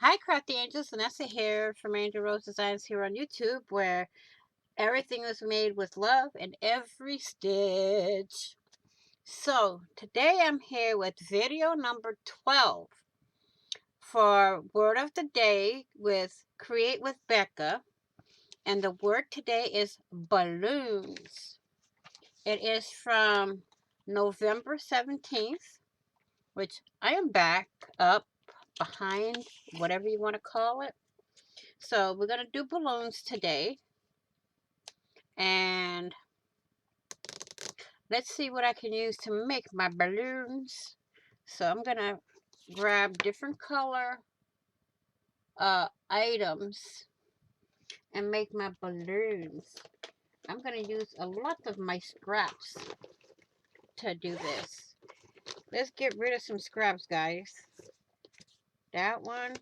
Hi, Crafty Angels. Vanessa here from Angel Rose Designs here on YouTube, where everything is made with love in every stitch. So, today I'm here with video number 12 for Word of the Day with Create with Becca. And the word today is balloons. It is from November 17th, which I am back up behind, whatever you want to call it. So we're going to do balloons today. And let's see what I can use to make my balloons. So I'm going to grab different color items and make my balloons. I'm going to use a lot of my scraps to do this. Let's get rid of some scraps, guys. That one.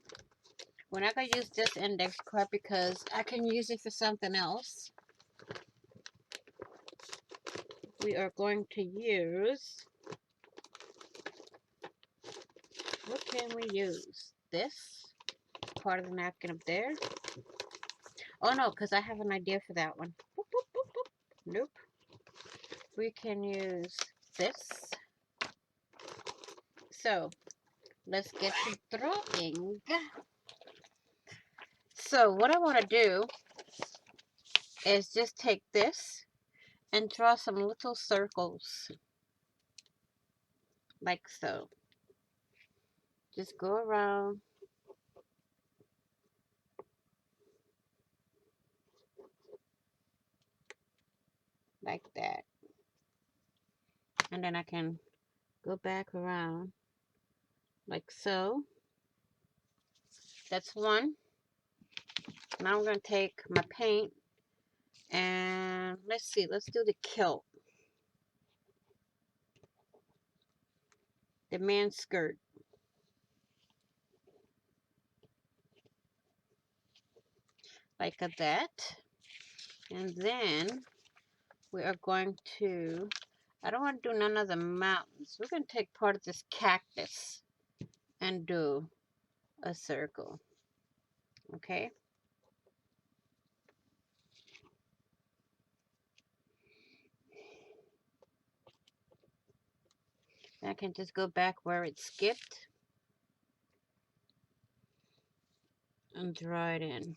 We're not going to use this index card because I can use it for something else. We are going to use, what can we use? This part of the napkin up there. Oh no, because I have an idea for that one. Boop, boop, boop, boop. Nope. We can use this. So let's get to drawing. So what I want to do is just take this and draw some little circles like so. Just go around like that. And then I can go back around like so. That's one. Now I'm going to take my paint and let's see, let's do the kilt. The man's skirt. Like that. And then we are going to, I don't want to do none of the mountains. We're going to take part of this cactus and do a circle. Okay. I can just go back where it skipped and draw it in.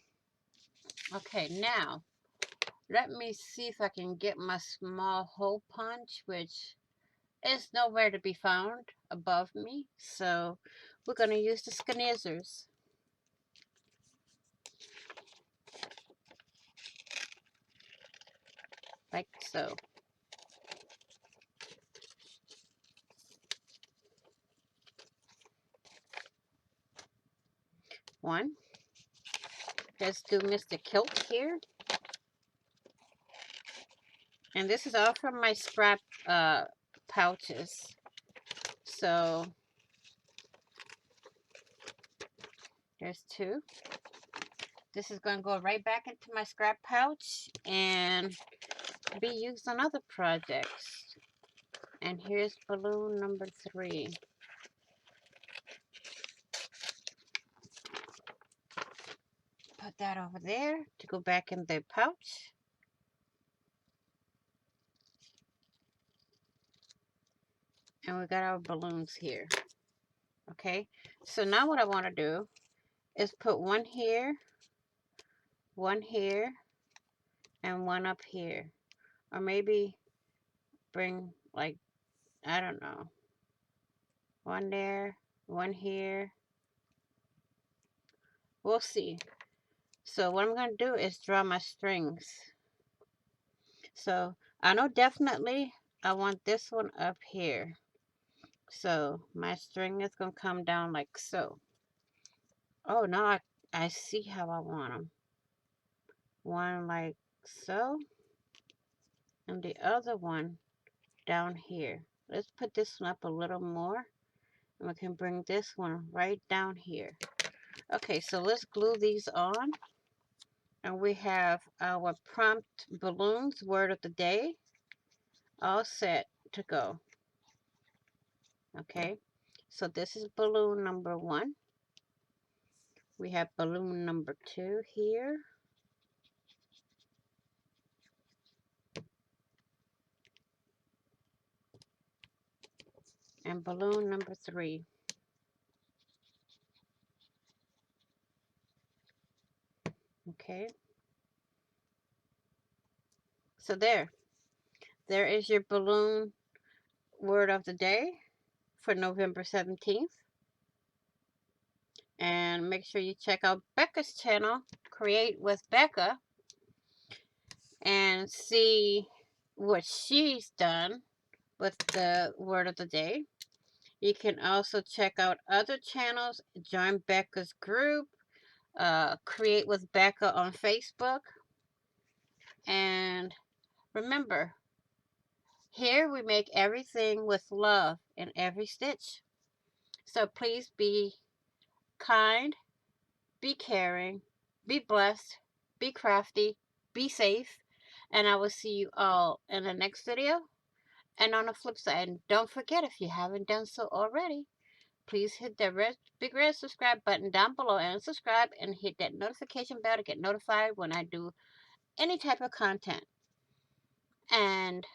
Okay, now let me see if I can get my small hole punch, which is nowhere to be found above me. So we're going to use the scissors. Like so. One. Let's do Mr. Kilt here. And this is all from my scrap pouches. So there's two. This is going to go right back into my scrap pouch and be used on other projects. And here's balloon number 3. Put that over there to go back in the pouch. And we got our balloons here. Okay, so now what I want to do is put one here, and one up here. Or maybe bring, like, I don't know, one there, one here. We'll see. So what I'm going to do is draw my strings. So I know definitely I want this one up here. So my string is going to come down like so. Oh, now I see how I want them. One like so. And the other one down here. Let's put this one up a little more. And we can bring this one right down here. Okay, so let's glue these on. And we have our prompt balloons, word of the day, all set to go. Okay, so this is balloon number 1. We have balloon number 2 here. And balloon number 3. Okay. So there is your balloon word of the day for November 17th. And make sure you check out Becca's channel, Create with Becca, and see what she's done with the word of the day. You can also check out other channels, join Becca's group, Create with Becca on Facebook. And remember, here we make everything with love in every stitch. So please be kind, be caring, be blessed, be crafty, be safe, and I will see you all in the next video. And on the flip side, and don't forget, if you haven't done so already, please hit that big red subscribe button down below and subscribe, and hit that notification bell to get notified when I do any type of content. And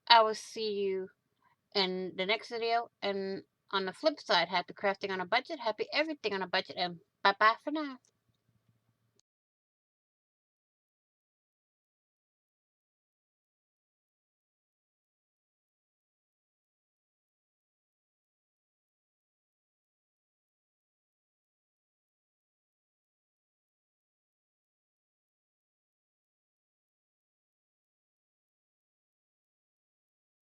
I will see you in the next video. And on the flip side, happy crafting on a budget, happy everything on a budget, and bye bye for now.